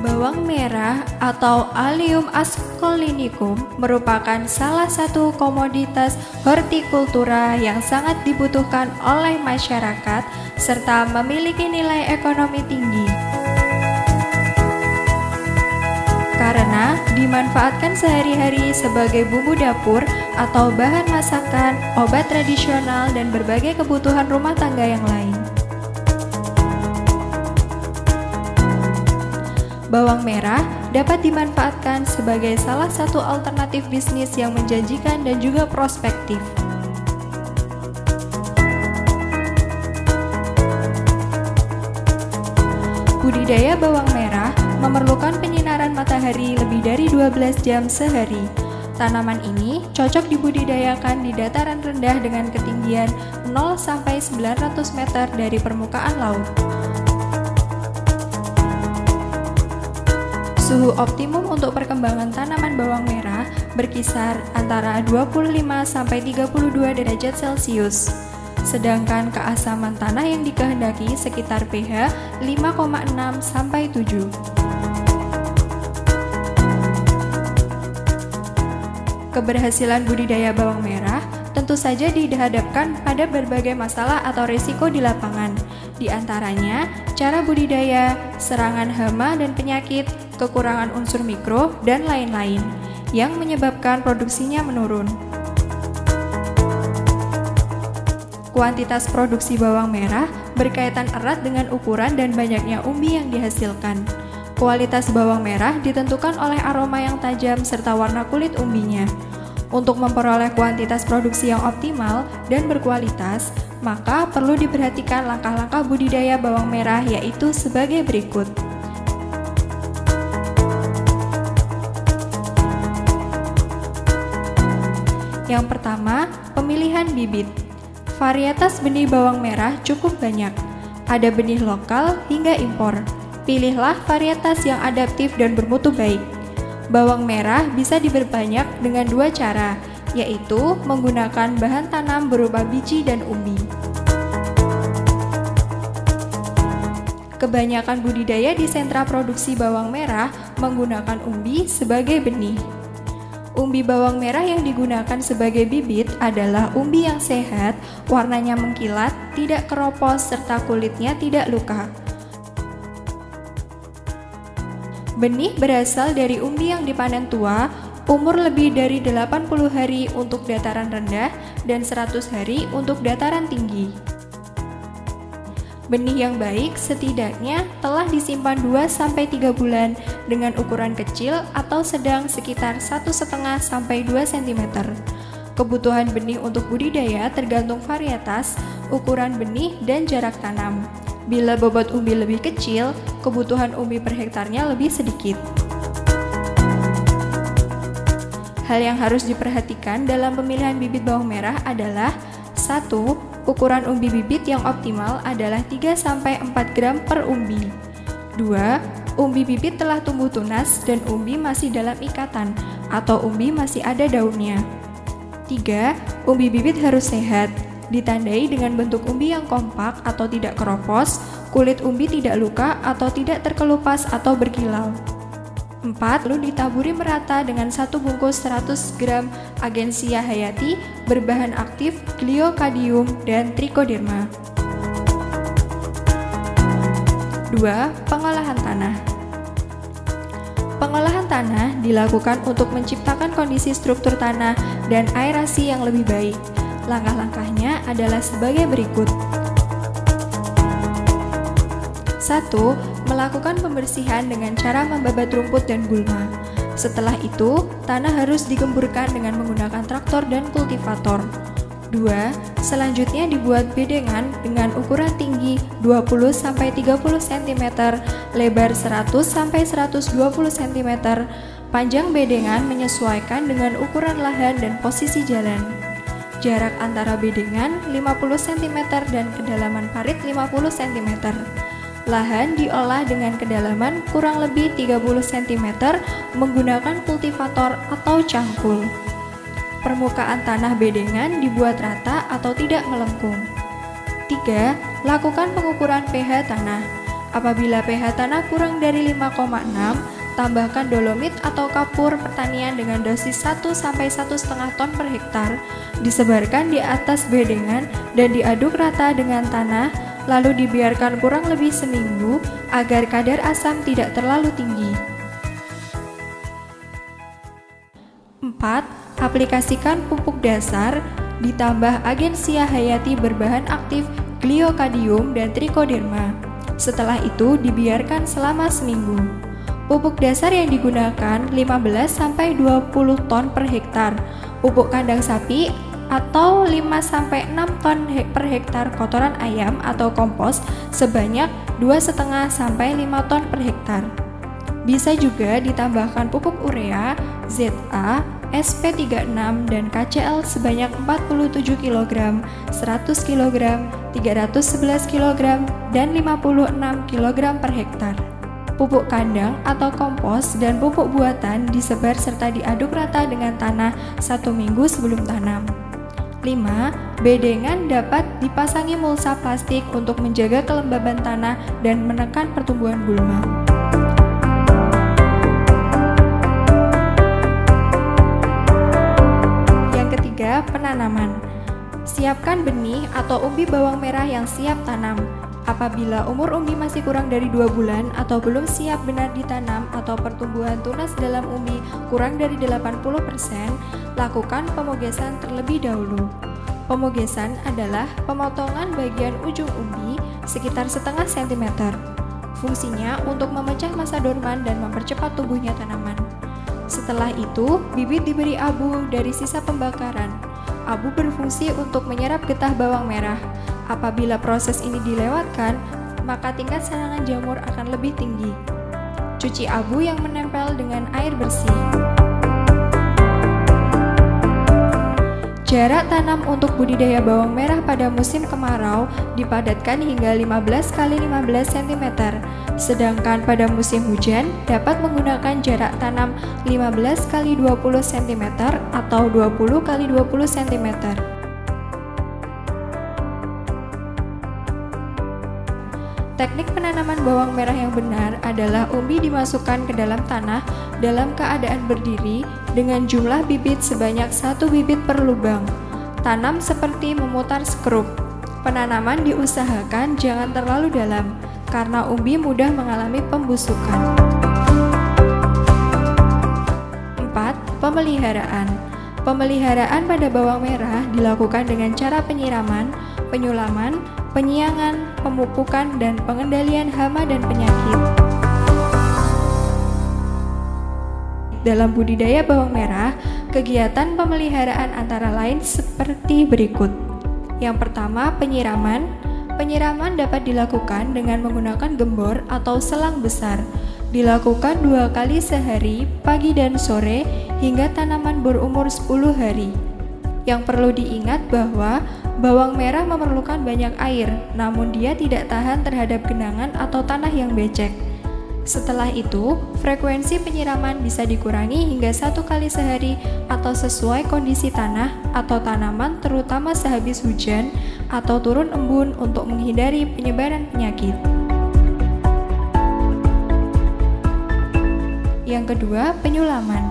Bawang merah atau Allium ascolinicum merupakan salah satu komoditas hortikultura yang sangat dibutuhkan oleh masyarakat serta memiliki nilai ekonomi tinggi. Karena dimanfaatkan sehari-hari sebagai bumbu dapur atau bahan masakan, obat tradisional, dan berbagai kebutuhan rumah tangga yang lain. Bawang merah dapat dimanfaatkan sebagai salah satu alternatif bisnis yang menjanjikan dan juga prospektif. Budidaya bawang merah memerlukan penyinaran matahari lebih dari 12 jam sehari. Tanaman ini cocok dibudidayakan di dataran rendah dengan ketinggian 0-900 meter dari permukaan laut. Suhu optimum untuk perkembangan tanaman bawang merah berkisar antara 25-32 derajat Celcius. Sedangkan keasaman tanah yang dikehendaki sekitar pH 5,6-7. Keberhasilan budidaya bawang merah tentu saja dihadapkan pada berbagai masalah atau risiko di lapangan. Di antaranya, cara budidaya, serangan hama dan penyakit, kekurangan unsur mikro, dan lain-lain, yang menyebabkan produksinya menurun. Kuantitas produksi bawang merah berkaitan erat dengan ukuran dan banyaknya umbi yang dihasilkan. Kualitas bawang merah ditentukan oleh aroma yang tajam serta warna kulit umbinya. Untuk memperoleh kuantitas produksi yang optimal dan berkualitas, maka perlu diperhatikan langkah-langkah budidaya bawang merah, yaitu sebagai berikut. Yang pertama, pemilihan bibit. Varietas benih bawang merah cukup banyak. Ada benih lokal hingga impor. Pilihlah varietas yang adaptif dan bermutu baik. Bawang merah bisa diperbanyak dengan dua cara, yaitu menggunakan bahan tanam berupa biji dan umbi. Kebanyakan budidaya di sentra produksi bawang merah menggunakan umbi sebagai benih. Umbi bawang merah yang digunakan sebagai bibit adalah umbi yang sehat, warnanya mengkilat, tidak keropos, serta kulitnya tidak luka. Benih berasal dari umbi yang dipanen tua, umur lebih dari 80 hari untuk dataran rendah dan 100 hari untuk dataran tinggi. Benih yang baik setidaknya telah disimpan 2-3 bulan dengan ukuran kecil atau sedang sekitar 1,5-2 cm. Kebutuhan benih untuk budidaya tergantung varietas, ukuran benih, dan jarak tanam. Bila bobot umbi lebih kecil, kebutuhan umbi per hektarnya lebih sedikit. Hal yang harus diperhatikan dalam pemilihan bibit bawang merah adalah 1. Ukuran umbi bibit yang optimal adalah 3-4 gram per umbi. 2. Umbi bibit telah tumbuh tunas dan umbi masih dalam ikatan atau umbi masih ada daunnya. 3. Umbi bibit harus sehat, ditandai dengan bentuk umbi yang kompak atau tidak keropos, kulit umbi tidak luka atau tidak terkelupas atau berkilau. 4. Lalu ditaburi merata dengan 1 bungkus 100 gram Agensia hayati berbahan aktif Gliocadium dan Trichoderma. 2. Pengolahan tanah. Pengolahan tanah dilakukan untuk menciptakan kondisi struktur tanah dan aerasi yang lebih baik. Langkah-langkahnya adalah sebagai berikut. 1. Melakukan pembersihan dengan cara membabat rumput dan gulma. Setelah itu, tanah harus digemburkan dengan menggunakan traktor dan kultivator. 2. Selanjutnya dibuat bedengan dengan ukuran tinggi 20-30 cm, lebar 100-120 cm. Panjang bedengan menyesuaikan dengan ukuran lahan dan posisi jalan. Jarak antara bedengan 50 cm dan kedalaman parit 50 cm. Lahan diolah dengan kedalaman kurang lebih 30 cm menggunakan kultivator atau cangkul. Permukaan tanah bedengan dibuat rata atau tidak melengkung. 3. Lakukan pengukuran pH tanah. Apabila pH tanah kurang dari 5,6, tambahkan dolomit atau kapur pertanian dengan dosis 1-1,5 ton per hektar, disebarkan di atas bedengan dan diaduk rata dengan tanah, lalu dibiarkan kurang lebih seminggu agar kadar asam tidak terlalu tinggi. 4. Aplikasikan pupuk dasar ditambah agensia hayati berbahan aktif gliokadium dan trichoderma. Setelah itu dibiarkan selama seminggu. Pupuk dasar yang digunakan 15-20 ton per hektar, pupuk kandang sapi atau 5-6 ton per hektar kotoran ayam atau kompos sebanyak 2,5-5 ton per hektar. Bisa juga ditambahkan pupuk urea, ZA, SP36 dan KCl sebanyak 47 kg, 100 kg, 311 kg, dan 56 kg per hektar. Pupuk kandang atau kompos dan pupuk buatan disebar serta diaduk rata dengan tanah 1 minggu sebelum tanam. 5. Bedengan dapat dipasangi mulsa plastik untuk menjaga kelembaban tanah dan menekan pertumbuhan gulma. Yang ketiga, penanaman. Siapkan benih atau umbi bawang merah yang siap tanam. Apabila umur umbi masih kurang dari 2 bulan atau belum siap benar ditanam atau pertumbuhan tunas dalam umbi kurang dari 80%, lakukan pemogesan terlebih dahulu. Pemogesan adalah pemotongan bagian ujung umbi sekitar setengah cm. Fungsinya untuk memecah massa dorman dan mempercepat tumbuhnya tanaman. Setelah itu, bibit diberi abu dari sisa pembakaran. Abu berfungsi untuk menyerap getah bawang merah. Apabila proses ini dilewatkan, maka tingkat serangan jamur akan lebih tinggi. Cuci abu yang menempel dengan air bersih. Jarak tanam untuk budidaya bawang merah pada musim kemarau dipadatkan hingga 15 x 15 cm, sedangkan pada musim hujan dapat menggunakan jarak tanam 15 x 20 cm atau 20 x 20 cm. Teknik penanaman bawang merah yang benar adalah umbi dimasukkan ke dalam tanah dalam keadaan berdiri dengan jumlah bibit sebanyak 1 bibit per lubang. Tanam seperti memutar skrup. Penanaman diusahakan jangan terlalu dalam karena umbi mudah mengalami pembusukan. 4. Pemeliharaan. Pemeliharaan pada bawang merah dilakukan dengan cara penyiraman, penyulaman, penyiangan, pemupukan, dan pengendalian hama dan penyakit. Dalam budidaya bawang merah, kegiatan pemeliharaan antara lain seperti berikut. Yang pertama, penyiraman. Penyiraman dapat dilakukan dengan menggunakan gembor atau selang besar. Dilakukan 2 kali sehari, pagi dan sore, hingga tanaman berumur 10 hari. Yang perlu diingat bahwa bawang merah memerlukan banyak air, namun dia tidak tahan terhadap genangan atau tanah yang becek. Setelah itu, frekuensi penyiraman bisa dikurangi hingga 1 kali sehari atau sesuai kondisi tanah atau tanaman, terutama sehabis hujan atau turun embun untuk menghindari penyebaran penyakit. Yang kedua, penyulaman.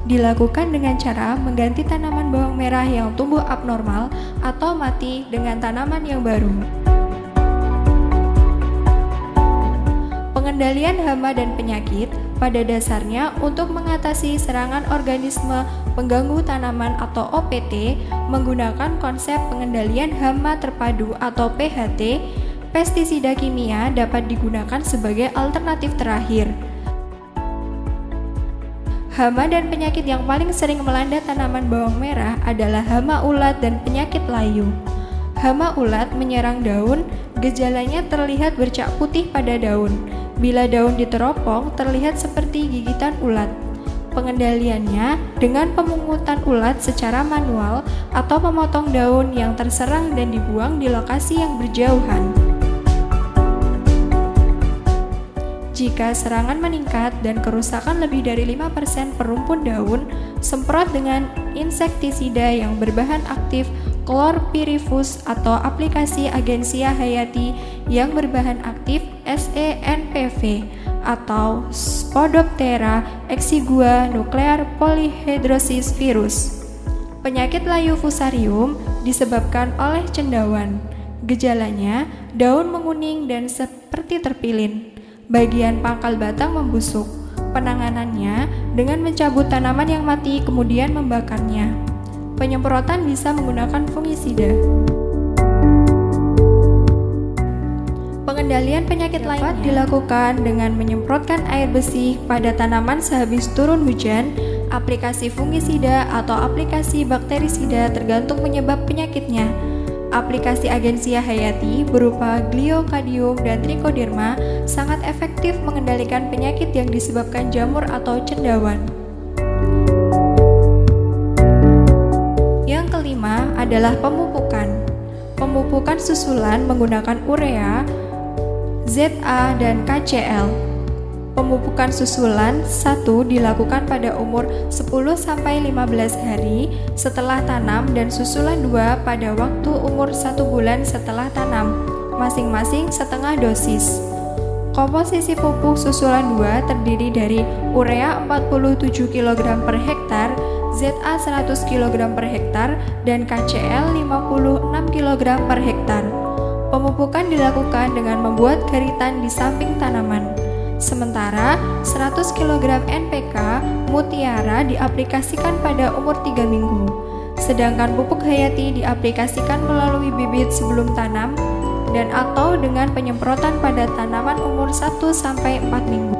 Dilakukan dengan cara mengganti tanaman bawang merah yang tumbuh abnormal atau mati dengan tanaman yang baru. Pengendalian hama dan penyakit pada dasarnya untuk mengatasi serangan organisme pengganggu tanaman atau OPT menggunakan konsep pengendalian hama terpadu atau PHT. Pestisida kimia dapat digunakan sebagai alternatif terakhir. Hama dan penyakit yang paling sering melanda tanaman bawang merah adalah hama ulat dan penyakit layu. Hama ulat menyerang daun, gejalanya terlihat bercak putih pada daun. Bila daun diteropong, terlihat seperti gigitan ulat. Pengendaliannya dengan pemungutan ulat secara manual atau memotong daun yang terserang dan dibuang di lokasi yang berjauhan. Jika serangan meningkat dan kerusakan lebih dari 5% per rumpun daun, semprot dengan insektisida yang berbahan aktif chlorpyrifos atau aplikasi Agensia Hayati yang berbahan aktif SENPV atau Spodoptera exigua nuclear polyhedrosis virus. Penyakit layu fusarium disebabkan oleh cendawan. Gejalanya, daun menguning dan seperti terpilin. Bagian pangkal batang membusuk. Penanganannya dengan mencabut tanaman yang mati kemudian membakarnya. Penyemprotan bisa menggunakan fungisida. Pengendalian penyakit lainnya dilakukan dengan menyemprotkan air bersih pada tanaman sehabis turun hujan, aplikasi fungisida atau aplikasi bakterisida tergantung penyebab penyakitnya. Aplikasi Agensia Hayati berupa Gliocadium dan Trichoderma sangat efektif mengendalikan penyakit yang disebabkan jamur atau cendawan. Yang kelima adalah pemupukan. Pemupukan susulan menggunakan urea, ZA, dan KCl. Pemupukan susulan 1 dilakukan pada umur 10-15 hari setelah tanam dan susulan 2 pada waktu umur 1 bulan setelah tanam, masing-masing setengah dosis. Komposisi pupuk susulan 2 terdiri dari urea 47 kg per hektar, ZA 100 kg per hektar, dan KCl 56 kg per hektar. Pemupukan dilakukan dengan membuat garitan di samping tanaman. Sementara 100 kg NPK Mutiara diaplikasikan pada umur 3 minggu. Sedangkan pupuk hayati diaplikasikan melalui bibit sebelum tanam dan atau dengan penyemprotan pada tanaman umur 1-4 minggu.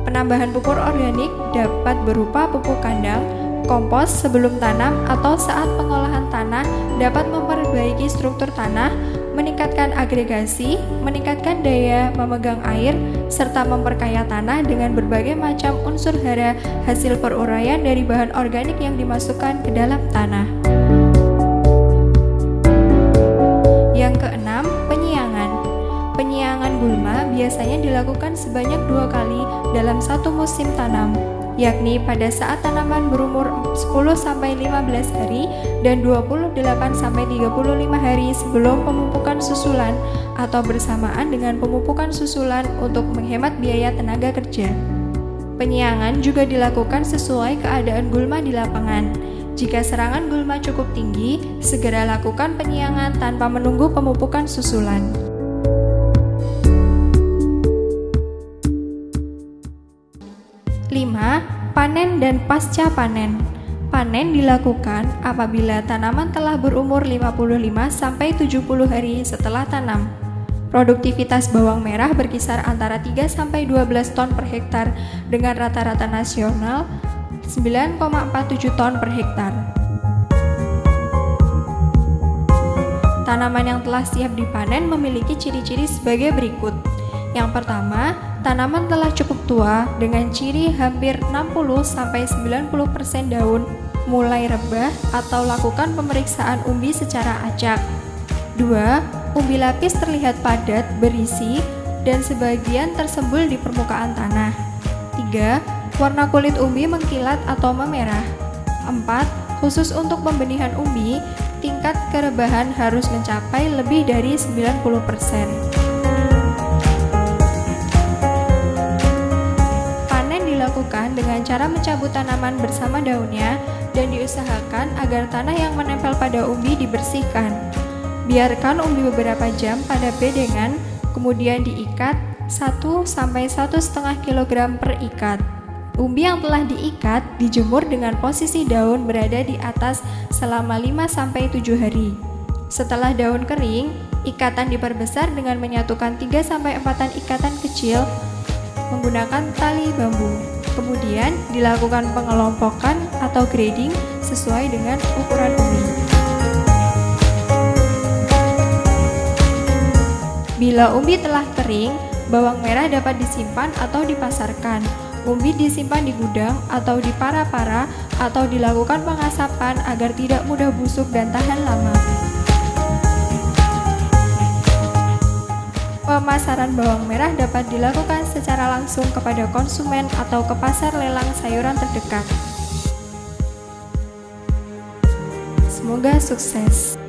Penambahan pupuk organik dapat berupa pupuk kandang, kompos sebelum tanam atau saat pengolahan tanah dapat memperbaiki struktur tanah, meningkatkan agregasi, meningkatkan daya memegang air, serta memperkaya tanah dengan berbagai macam unsur hara hasil peruraian dari bahan organik yang dimasukkan ke dalam tanah. Yang keenam, penyiangan. Penyiangan gulma biasanya dilakukan sebanyak 2 kali dalam satu musim tanam, yakni pada saat tanaman berumur 10-15 hari dan 28-35 hari sebelum pemupukan susulan atau bersamaan dengan pemupukan susulan untuk menghemat biaya tenaga kerja. Penyiangan juga dilakukan sesuai keadaan gulma di lapangan. Jika serangan gulma cukup tinggi, segera lakukan penyiangan tanpa menunggu pemupukan susulan. 5. Panen dan pasca panen. Panen dilakukan apabila tanaman telah berumur 55-70 hari setelah tanam. Produktivitas bawang merah berkisar antara 3-12 ton per hektar dengan rata-rata nasional 9,47 ton per hektar. Tanaman yang telah siap dipanen memiliki ciri-ciri sebagai berikut. Yang pertama, tanaman telah cukup tua dengan ciri hampir 60-90% daun mulai rebah atau lakukan pemeriksaan umbi secara acak. 2. Umbi lapis terlihat padat, berisi, dan sebagian tersembul di permukaan tanah. 3. Warna kulit umbi mengkilat atau memerah. 4. Khusus untuk pembenihan umbi, tingkat kerebahan harus mencapai lebih dari 90%. Dilakukan dengan cara mencabut tanaman bersama daunnya dan diusahakan agar tanah yang menempel pada umbi dibersihkan. Biarkan umbi beberapa jam pada bedengan, kemudian diikat 1-1,5 kg per ikat. Umbi yang telah diikat dijemur dengan posisi daun berada di atas selama 5-7 hari. Setelah daun kering, ikatan diperbesar dengan menyatukan 3-4 ikatan kecil menggunakan tali bambu. Kemudian dilakukan pengelompokan atau grading sesuai dengan ukuran umbi. Bila umbi telah kering, bawang merah dapat disimpan atau dipasarkan. Umbi disimpan di gudang atau di para-para atau dilakukan pengasapan agar tidak mudah busuk dan tahan lama. Pemasaran bawang merah dapat dilakukan secara langsung kepada konsumen atau ke pasar lelang sayuran terdekat. Semoga sukses.